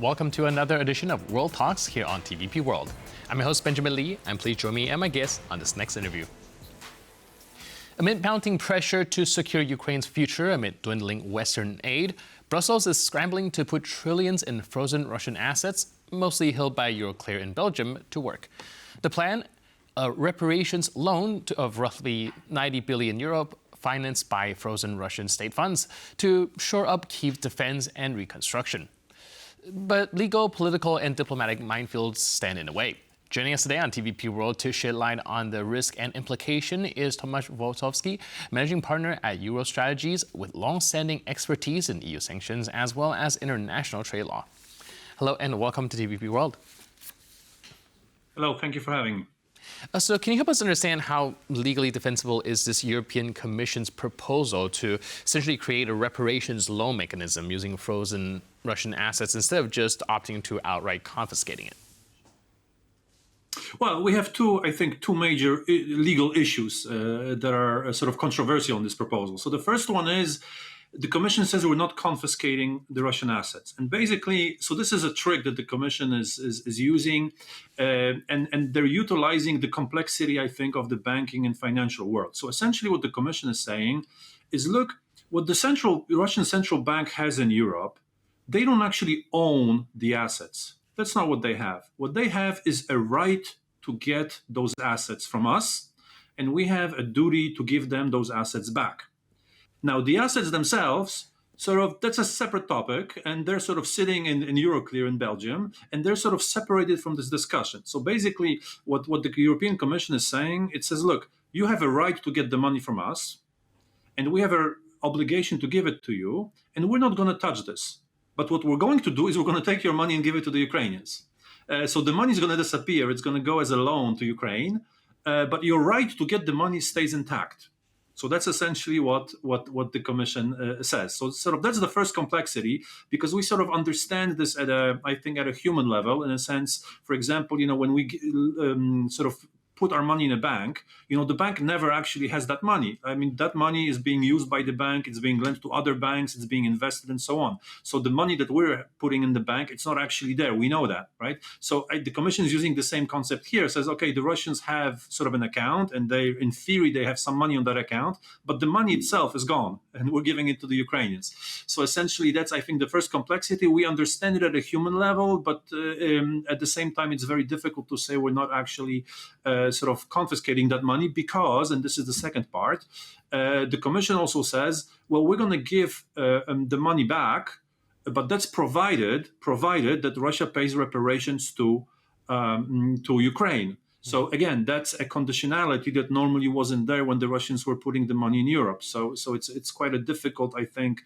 welcome to another edition of World Talks here on TVP World. I'm your host, Benjamin Lee, and please join me and my guest on this next interview. Amid mounting pressure to secure Ukraine's future amid dwindling Western aid, Brussels is scrambling to put trillions in frozen Russian assets, mostly held by Euroclear in Belgium, to work. The plan, a reparations loan of roughly 90 billion euro, financed by frozen Russian state funds, to shore up Kyiv defense and reconstruction. But legal, political, and diplomatic minefields stand in the way. Joining us today on TVP World to shed light on the risk and implication is Tomasz Włostowski, managing partner at Eurostrategies with long-standing expertise in EU sanctions as well as international trade law. Hello and welcome to TVP World. Hello, thank you for having me. So can you help us understand how legally defensible is this European Commission's proposal to essentially create a reparations loan mechanism using frozen Russian assets instead of just opting to outright confiscating it? Well, we have two major legal issues that are sort of controversial in this proposal. So the first one is the Commission says we're not confiscating the Russian assets. And basically, so this is a trick that the Commission is using, and they're utilizing the complexity, I think, of the banking and financial world. So essentially what the Commission is saying is, look, what the Russian central bank has in Europe, they don't actually own the assets. That's not what they have. What they have is a right to get those assets from us, and we have a duty to give them those assets back. Now, the assets themselves, that's a separate topic, and they're sort of sitting in Euroclear in Belgium, and they're sort of separated from this discussion. So basically, what the European Commission is saying, it says, look, you have a right to get the money from us, and we have an obligation to give it to you, and we're not going to touch this. But what we're going to do is we're going to take your money and give it to the Ukrainians. So the money is going to disappear. It's going to go as a loan to Ukraine, but your right to get the money stays intact. So that's essentially what the Commission says. So sort of that's the first complexity, because we sort of understand this at a human level, in a sense. For example, when we sort of put our money in a bank, the bank never actually has that money. I mean, that money is being used by the bank, it's being lent to other banks, it's being invested and so on. So the money that we're putting in the bank, it's not actually there. We know that, right? So the Commission is using the same concept here. It says, okay, the Russians have sort of an account, and in theory, they have some money on that account, but the money itself is gone, and we're giving it to the Ukrainians. So essentially, that's, I think, the first complexity. We understand it at a human level, but at the same time, it's very difficult to say we're not actually sort of confiscating that money because, and this is the second part, the Commission also says, well, we're going to give the money back, but that's provided that Russia pays reparations to Ukraine. So again, that's a conditionality that normally wasn't there when the Russians were putting the money in Europe. So it's quite a difficult, I think,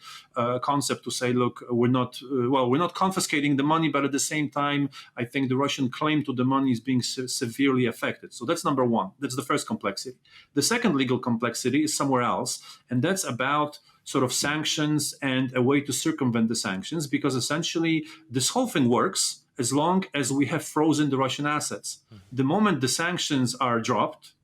concept to say, look, we're not confiscating the money, but at the same time, I think the Russian claim to the money is being severely affected. So that's number one. That's the first complexity. The second legal complexity is somewhere else, and that's about sort of sanctions and a way to circumvent the sanctions, because essentially this whole thing works as long as we have frozen the Russian assets. The moment the sanctions are dropped,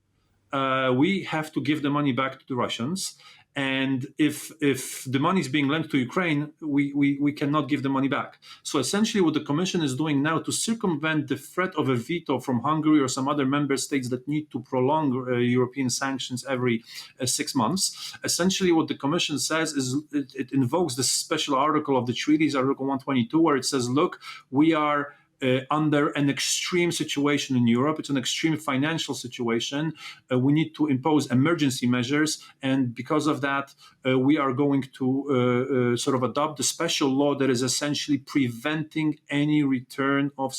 we have to give the money back to the Russians. And if the money is being lent to Ukraine, we cannot give the money back. So essentially what the Commission is doing now to circumvent the threat of a veto from Hungary or some other member states that need to prolong European sanctions every 6 months, essentially what the Commission says is it invokes the special article of the treaties, Article 122, where it says, look, we are under an extreme situation in Europe. It's an extreme financial situation. We need to impose emergency measures. And because of that, we are going to sort of adopt the special law that is essentially preventing any return of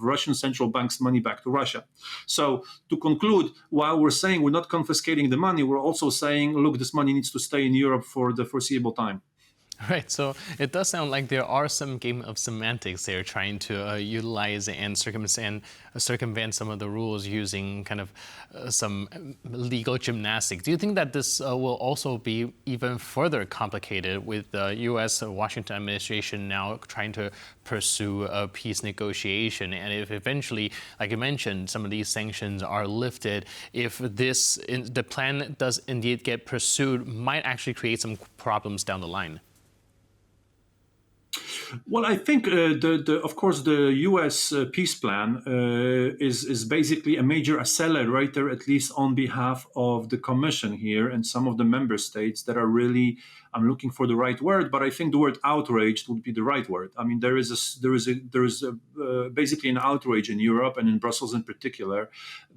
Russian central bank's money back to Russia. So to conclude, while we're saying we're not confiscating the money, we're also saying, look, this money needs to stay in Europe for the foreseeable time. Right, so it does sound like there are some game of semantics there, trying to utilize and circumvent some of the rules using kind of some legal gymnastics. Do you think that this will also be even further complicated with the U.S. Washington administration now trying to pursue a peace negotiation? And if eventually, like you mentioned, some of these sanctions are lifted, if the plan does indeed get pursued, might actually create some problems down the line. Well, I think of course the U.S. Peace plan is basically a major accelerator, at least on behalf of the Commission here and some of the member states that are really. I'm looking for the right word, but I think the word outraged would be the right word. I mean, there is basically an outrage in Europe and in Brussels in particular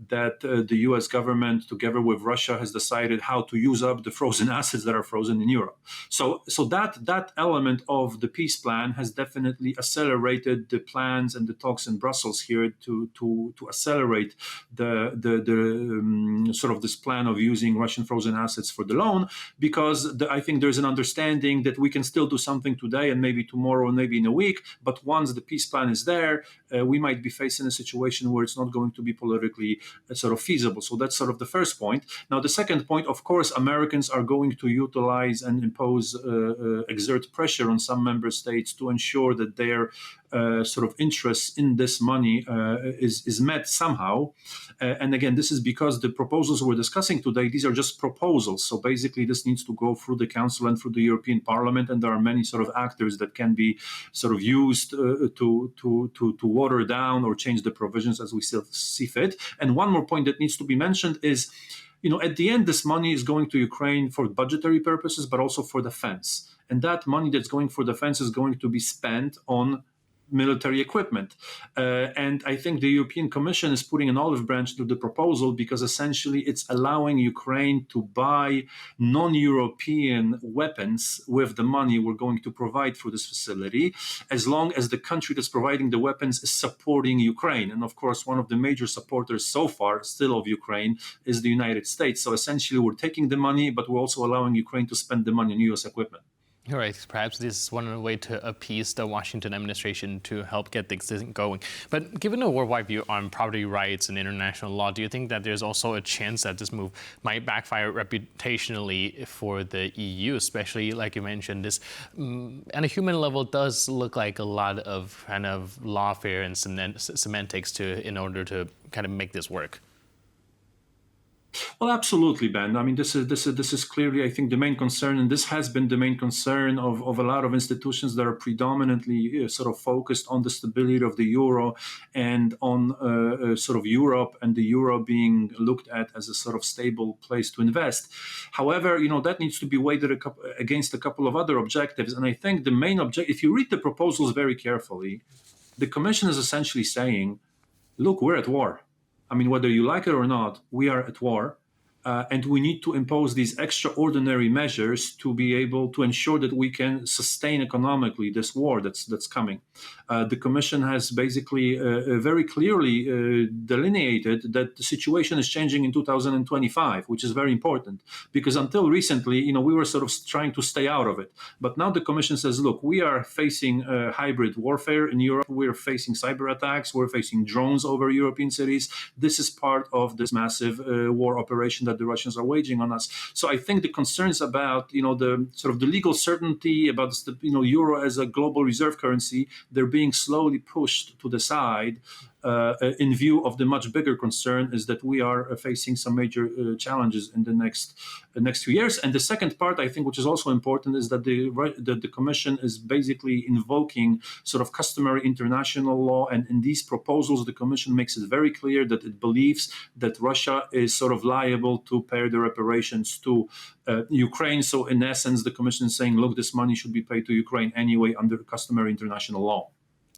that the U.S. government, together with Russia, has decided how to use up the frozen assets that are frozen in Europe. So that element of the peace plan has definitely accelerated the plans and the talks in Brussels here to accelerate the sort of this plan of using Russian frozen assets for the loan, because I think there's an understanding that we can still do something today and maybe tomorrow and maybe in a week, but once the peace plan is there, we might be facing a situation where it's not going to be politically sort of feasible. So that's sort of the first point. Now, the second point, of course, Americans are going to utilize and impose, exert pressure on some member states to ensure that their sort of interest in this money is met somehow. And again, this is because the proposals we're discussing today, these are just proposals. So basically, this needs to go through the Council and through the European Parliament, and there are many sort of actors that can be sort of used to water down or change the provisions as we still see fit. And one more point that needs to be mentioned is, at the end, this money is going to Ukraine for budgetary purposes, but also for defense. And that money that's going for defense is going to be spent on military equipment. And I think the European Commission is putting an olive branch to the proposal because essentially it's allowing Ukraine to buy non-European weapons with the money we're going to provide through this facility, as long as the country that's providing the weapons is supporting Ukraine. And of course, one of the major supporters so far still of Ukraine is the United States. So essentially we're taking the money, but we're also allowing Ukraine to spend the money on US equipment. All right, perhaps this is one way to appease the Washington administration to help get things going. But given a worldwide view on property rights and international law, do you think that there's also a chance that this move might backfire reputationally for the EU, especially, like you mentioned, this on a human level does look like a lot of kind of lawfare and semantics in order to kind of make this work? Well, absolutely, Ben. I mean, this is clearly, I think, the main concern, and this has been the main concern of a lot of institutions that are predominantly sort of focused on the stability of the euro and on sort of Europe and the euro being looked at as a sort of stable place to invest. However, that needs to be weighed against a couple of other objectives, and I think the main objective, if you read the proposals very carefully, the Commission is essentially saying, "Look, we're at war. I mean, whether you like it or not, we are at war. And we need to impose these extraordinary measures to be able to ensure that we can sustain economically this war that's coming." The Commission has basically very clearly delineated that the situation is changing in 2025, which is very important, because until recently, we were sort of trying to stay out of it. But now the Commission says, look, we are facing hybrid warfare in Europe. We're facing cyber attacks. We're facing drones over European cities. This is part of this massive war operation that the Russians are waging on us. So I think the concerns about the sort of the legal certainty about the euro as a global reserve currency, they're being slowly pushed to the side in view of the much bigger concern is that we are facing some major challenges in the next few years. And the second part, I think, which is also important, is that the Commission is basically invoking sort of customary international law. And in these proposals, the Commission makes it very clear that it believes that Russia is sort of liable to pay the reparations to Ukraine. So in essence, the Commission is saying, look, this money should be paid to Ukraine anyway under customary international law.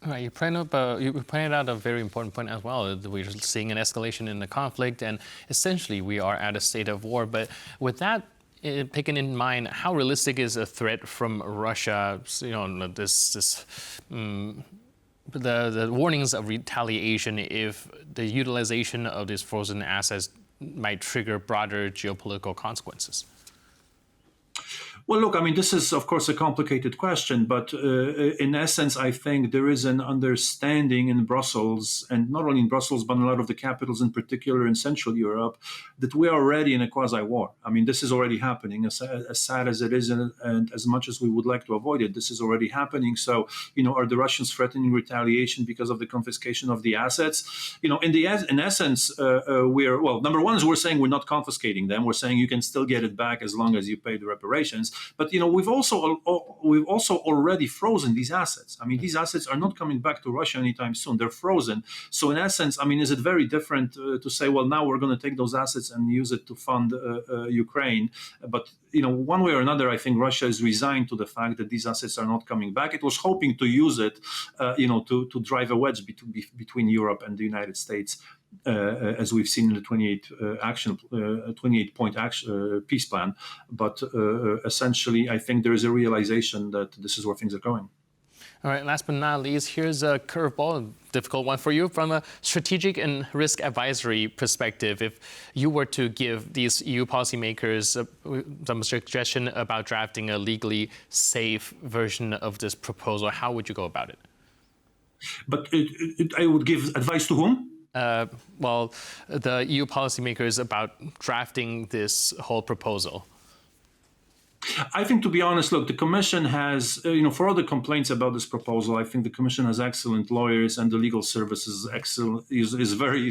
Right, you pointed out a very important point as well. We're seeing an escalation in the conflict, and essentially we are at a state of war. But with that taken in mind, how realistic is a threat from Russia? The warnings of retaliation if the utilization of these frozen assets might trigger broader geopolitical consequences? Well, look, I mean, this is, of course, a complicated question, but in essence, I think there is an understanding in Brussels, and not only in Brussels, but in a lot of the capitals, in particular in Central Europe, that we are already in a quasi-war. I mean, this is already happening, as sad as it is, and as much as we would like to avoid it, this is already happening. So, are the Russians threatening retaliation because of the confiscation of the assets? In essence, number one is we're saying we're not confiscating them. We're saying you can still get it back as long as you pay the reparations. But we've also already frozen these assets. I mean, these assets are not coming back to Russia anytime soon. They're frozen. So in essence, I mean, is it very different to say, well, now we're going to take those assets and use it to fund Ukraine? But one way or another, I think Russia is resigned to the fact that these assets are not coming back. It was hoping to use it, to drive a wedge between Europe and the United States, as we've seen in the 28-point peace plan. But essentially, I think there is a realization that this is where things are going. All right, last but not least, here's a curveball, a difficult one for you. From a strategic and risk advisory perspective, if you were to give these EU policymakers some suggestion about drafting a legally safe version of this proposal, how would you go about it? But I would give advice to whom? Well, the EU policymakers about drafting this whole proposal. I think, to be honest, look, the Commission has, for all the complaints about this proposal, I think the Commission has excellent lawyers, and the legal services is very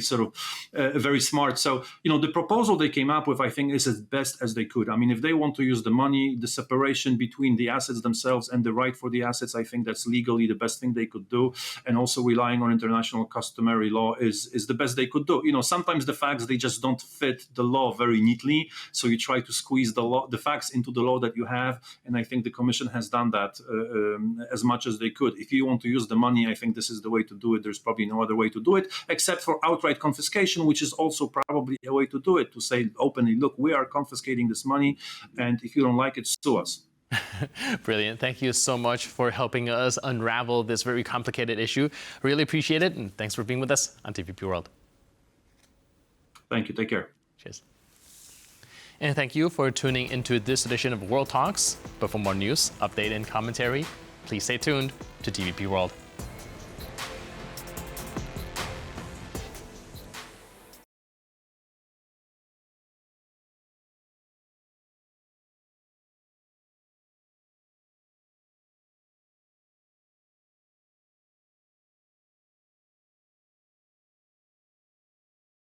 very smart. So, the proposal they came up with, I think, is as best as they could. I mean, if they want to use the money, the separation between the assets themselves and the right for the assets, I think that's legally the best thing they could do. And also relying on international customary law is the best they could do. Sometimes the facts, they just don't fit the law very neatly. So you try to squeeze the facts into the law that you have, and I think the Commission has done that as much as they could. If you want to use the money, I think this is the way to do it. There's probably no other way to do it, except for outright confiscation, which is also probably a way to do it, to say openly, look, we are confiscating this money, and if you don't like it, sue us. Brilliant. Thank you so much for helping us unravel this very complicated issue. Really appreciate it, and thanks for being with us on TVP World. Thank you. Take care. Cheers. And thank you for tuning into this edition of World Talks. But for more news, update, and commentary, please stay tuned to TVP World.